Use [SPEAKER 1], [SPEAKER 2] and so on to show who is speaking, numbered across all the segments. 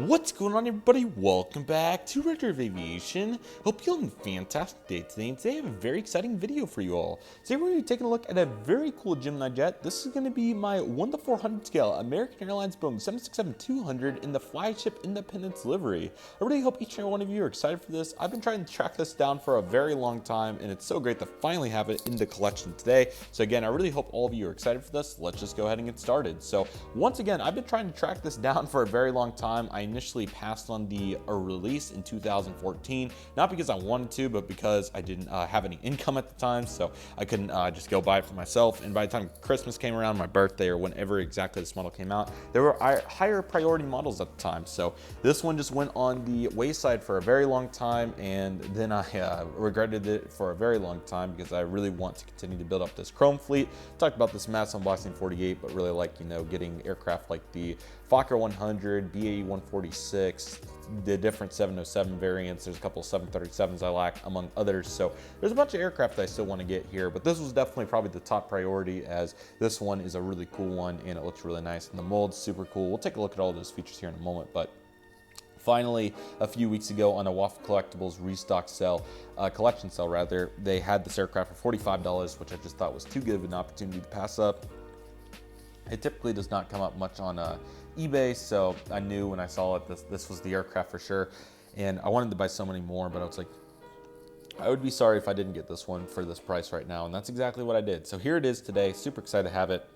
[SPEAKER 1] What's going on, everybody? Welcome back to Redriveraviation. Hope you're having a fantastic day today, and today I have a very exciting video for you all. Today we're going to be taking a look at a very cool Gemini jet. This is going to be my 1:400 scale American Airlines Boeing 767-200 in the flagship Independence livery. I really hope each and every one of you are excited for this. I've been trying to track this down for a very long time, and it's so great to finally have it in the collection today. So again, I really hope all of you are excited for this. Let's just go ahead and get started. So once again, I've been trying to track this down for a very long time. I initially passed on the release in 2014, not because I wanted to, but because I didn't have any income at the time, so I couldn't just go buy it for myself. And by the time Christmas came around, my birthday, or whenever exactly this model came out, there were higher priority models at the time. So this one just went on the wayside for a very long time, and then I regretted it for a very long time because I really want to continue to build up this Chrome fleet. Talked about this mass unboxing 48, but really like, getting aircraft like the Fokker 100, BAE 146, the different 707 variants. There's a couple of 737s I like, among others. So there's a bunch of aircraft that I still want to get here, but this was definitely probably the top priority, as this one is a really cool one and it looks really nice, and the mold's super cool. We'll take a look at all those features here in a moment, but finally, a few weeks ago on a Waffle Collectibles restock sale, collection sale rather, they had this aircraft for $45, which I just thought was too good of an opportunity to pass up. It typically does not come up much on eBay, so I knew when I saw it this was the aircraft for sure, and I wanted to buy so many more, but I was like, I would be sorry if I didn't get this one for this price right now, and that's exactly what I did. So here it is today, super excited to have it.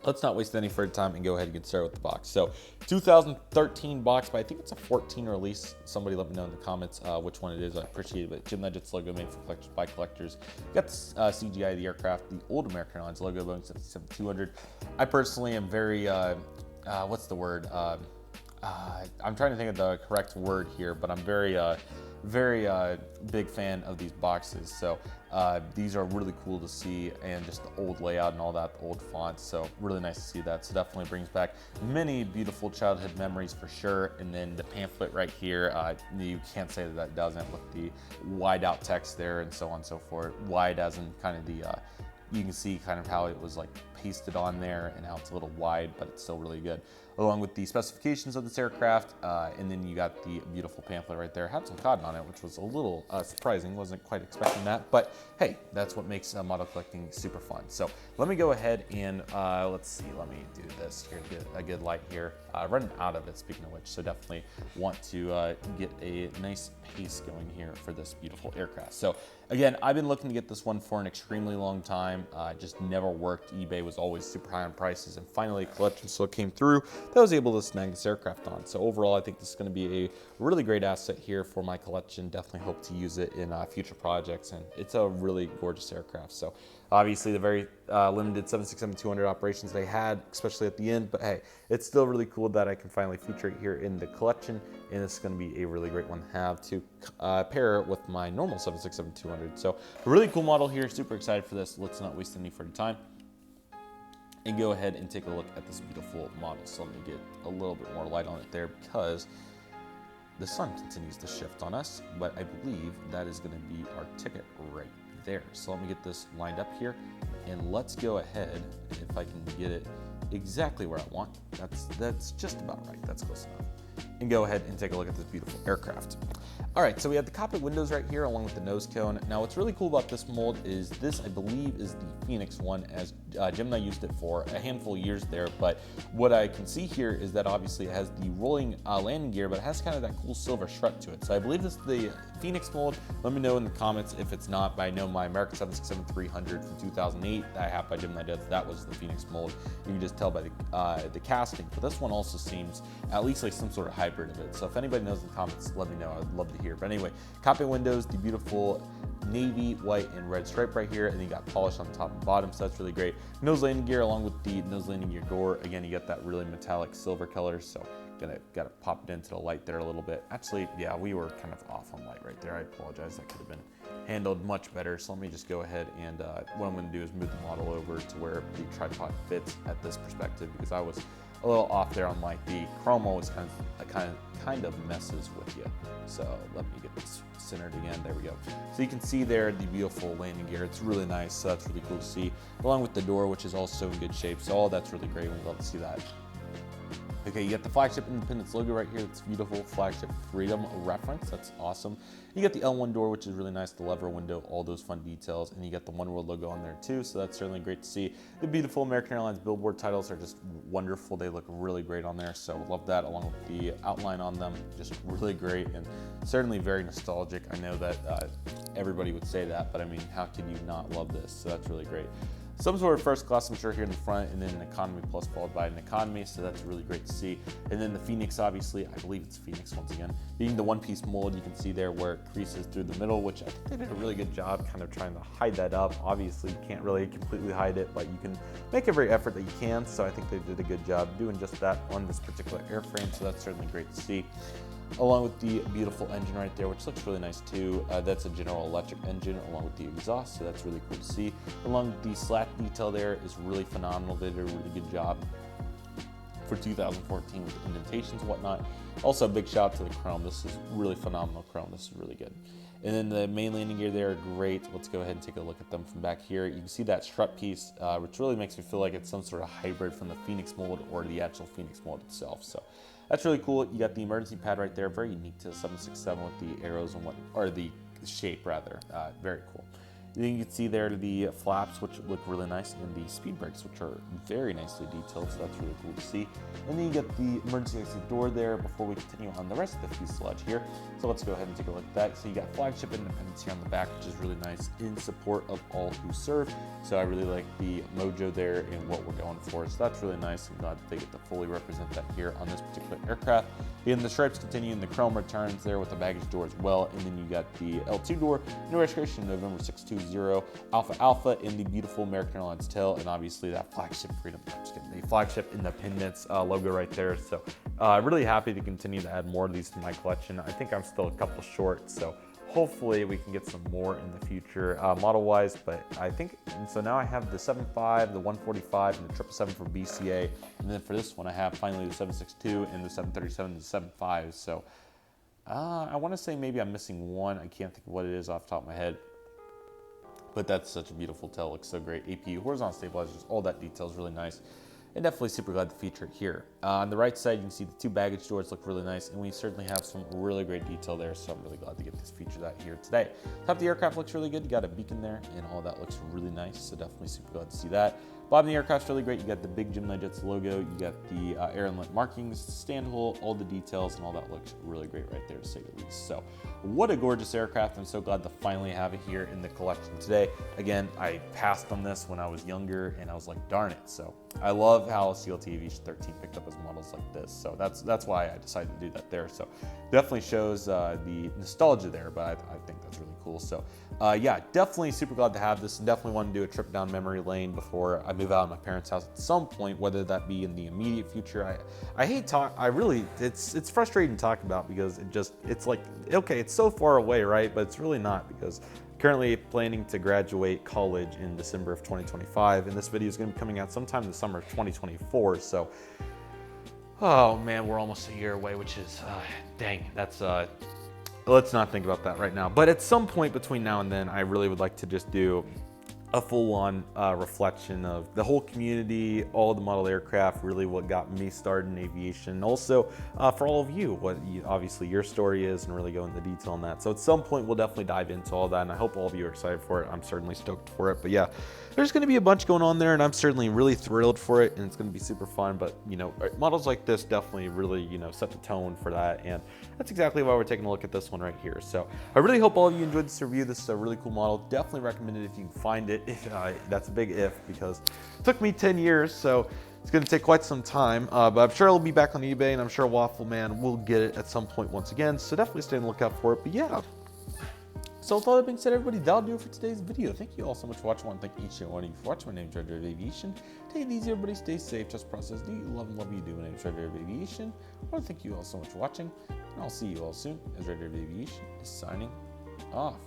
[SPEAKER 1] Let's not waste any further time and go ahead and get started with the box. So 2013 box, but I think it's a 14 release. Somebody let me know in the comments which one it is. I appreciate it. But GeminiJets logo made for collectors by collectors. Got the CGI of the aircraft, the old American Airlines logo, Boeing 767-200. I personally am very, what's the word? I'm trying to think of the correct word here, but I'm very big fan of these boxes. So these are really cool to see, and just the old layout and all that, the old fonts, so really nice to see that. So definitely brings back many beautiful childhood memories for sure. And then the pamphlet right here, you can't say that doesn't, with the wide out text there and so on and so forth. Wide as in kind of the you can see kind of how it was like pasted on there and how it's a little wide, but it's still really good, along with the specifications of this aircraft. And then you got the beautiful pamphlet right there. Had some cotton on it, which was a little surprising. Wasn't quite expecting that, but hey, that's what makes model collecting super fun. So let me go ahead and let's see, let me do this here, get a good light here. Running out of it, speaking of which, so definitely want to get a nice pace going here for this beautiful aircraft. So again, I've been looking to get this one for an extremely long time. Just never worked. eBay was always super high on prices, and finally a collection sale came through that I was able to snag this aircraft on. So overall, I think this is going to be a really great asset here for my collection. Definitely hope to use it in future projects, and it's a really gorgeous aircraft. So obviously the very limited 767-200 operations they had, especially at the end, but hey, it's still really cool that I can finally feature it here in the collection, and it's going to be a really great one to have to pair with my normal 767-200. So a really cool model here, super excited for this. Let's not waste any further time and go ahead and take a look at this beautiful model. So let me get a little bit more light on it there, because the sun continues to shift on us, but I believe that is going to be our ticket right there. So let me get this lined up here, and let's go ahead, and if I can get it exactly where I want, that's just about right, that's close enough, and go ahead and take a look at this beautiful aircraft. All right, so we have the cockpit windows right here along with the nose cone. Now what's really cool about this mold is this, I believe, is the Phoenix one, as Gemini used it for a handful of years there. But what I can see here is that obviously it has the rolling landing gear, but it has kind of that cool silver strut to it. So I believe this is the Phoenix mold. Let me know in the comments if it's not, but I know my American 767-300 from 2008 that I have by GeminiJets, that was the Phoenix mold. You can just tell by the casting, but this one also seems at least like some sort of hybrid of it. So if anybody knows in the comments, let me know. I'd love to hear. But anyway, cockpit windows, the beautiful navy, white, and red stripe right here, and then you got polish on the top and bottom, so that's really great. Nose landing gear along with the nose landing gear door. Again, you got that really metallic silver color, so gotta pop it into the light there a little bit. Actually, yeah, we were kind of off on light right there. I apologize, that could have been handled much better. So let me just go ahead and what I'm going to do is move the model over to where the tripod fits at this perspective, because I was a little off there on light. The chrome always kind of messes with you. So let me get this centered again. There we go. So you can see there the beautiful landing gear. It's really nice. So that's really cool to see, along with the door, which is also in good shape. So all that's really great. We love to see that. Okay, you got the Flagship Independence logo right here. It's beautiful. Flagship Freedom reference. That's awesome. You got the L1 door, which is really nice. The lever window, all those fun details. And you got the One World logo on there too, so that's certainly great to see. The beautiful American Airlines billboard titles are just wonderful. They look really great on there, so love that, along with the outline on them. Just really great and certainly very nostalgic. I know that everybody would say that, but I mean, how can you not love this? So that's really great. Some sort of first class, I'm sure, here in the front, and then an economy plus followed by an economy, so that's really great to see. And then the Phoenix, obviously, I believe it's Phoenix once again, being the one-piece mold, you can see there where it creases through the middle, which I think they did a really good job kind of trying to hide that up. Obviously, you can't really completely hide it, but you can make every effort that you can, so I think they did a good job doing just that on this particular airframe, so that's certainly great to see. Along with the beautiful engine right there, which looks really nice too. That's a General Electric engine along with the exhaust, so that's really cool to see. Along with the slat detail there is really phenomenal. They did a really good job for 2014 with indentations and whatnot. Also, a big shout out to the chrome. This is really phenomenal chrome. This is really good. And then the main landing gear there are great. Let's go ahead and take a look at them from back here. You can see that strut piece, which really makes me feel like it's some sort of hybrid from the Phoenix mold or the actual Phoenix mold itself. So that's really cool. You got the emergency pad right there, very unique to 767 with the arrows and or the shape rather. Very cool. Then you can see there the flaps, which look really nice, and the speed brakes, which are very nicely detailed, so that's really cool to see. And then you get the emergency exit door there before we continue on the rest of the fuselage here. So let's go ahead and take a look at that. So you got Flagship Independence here on the back, which is really nice, in support of all who serve. So I really like the mojo there and what we're going for. So that's really nice. I'm glad that they get to fully represent that here on this particular aircraft. And the stripes continue, and the chrome returns there with the baggage door as well. And then you got the L2 door, new registration November 620 Alpha Alpha in the beautiful American Airlines tail, and obviously that Flagship Freedom, I'm just kidding, the Flagship Independence logo right there. So really happy to continue to add more of these to my collection. I think I'm still a couple short, so hopefully we can get some more in the future model wise, but I think, and so now I have the 75, the 145, and the 777 for BCA, and then for this one I have finally the 762 and the 737 and the 75. So I want to say maybe I'm missing one. I can't think of what it is off the top of my head. But that's such a beautiful tail, looks so great. APU, horizontal stabilizers, all that detail is really nice. And definitely super glad to feature it here. On the right side, you can see the two baggage doors look really nice, and we certainly have some really great detail there, so I'm really glad to get this feature that here today. Top of the aircraft looks really good. You got a beacon there, and all that looks really nice, so definitely super glad to see that. Bottom of the aircraft's really great. You got the big GeminiJets logo, you got the air inlet markings, stand hole, all the details, and all that looks really great right there, to say the least. So what a gorgeous aircraft. I'm so glad to finally have it here in the collection today. Again, I passed on this when I was younger, and I was like, darn it. So I love how CLT Aviation 13 picked up as models like this. So that's why I decided to do that there. So definitely shows the nostalgia there, but I think that's really cool. So yeah, definitely super glad to have this, and definitely want to do a trip down memory lane before I move out of my parents' house at some point, whether that be in the immediate future. I hate it's frustrating to talk about because it's like, okay, it's so far away, right? But it's really not, because currently planning to graduate college in December of 2025, and this video is going to be coming out sometime in the summer of 2024. So, oh man, we're almost a year away, which is, dang, that's, let's not think about that right now. But at some point between now and then, I really would like to just do a full-on reflection of the whole community, all the model aircraft, really what got me started in aviation. Also, for all of you, what obviously your story is, and really go into detail on that. So at some point, we'll definitely dive into all that, and I hope all of you are excited for it. I'm certainly stoked for it. But yeah, there's going to be a bunch going on there, and I'm certainly really thrilled for it, and it's going to be super fun. But, you know, models like this definitely really, you know, set the tone for that, and that's exactly why we're taking a look at this one right here. So I really hope all of you enjoyed this review. This is a really cool model. Definitely recommend it if you can find it. If, that's a big if, because it took me 10 years, so it's going to take quite some time, but I'm sure it'll be back on eBay, and I'm sure Waffle Man will get it at some point once again, so definitely stay on the lookout for it. But yeah, so with all that being said, everybody, that'll do it for today's video. Thank you all so much for watching. I want to thank each and one of you for watching. My name is Redriveraviation. Take it easy, everybody. Stay safe. Just process. Do you love and love you do. My name is Redriveraviation. I want to thank you all so much for watching, and I'll see you all soon as Redriveraviation is signing off.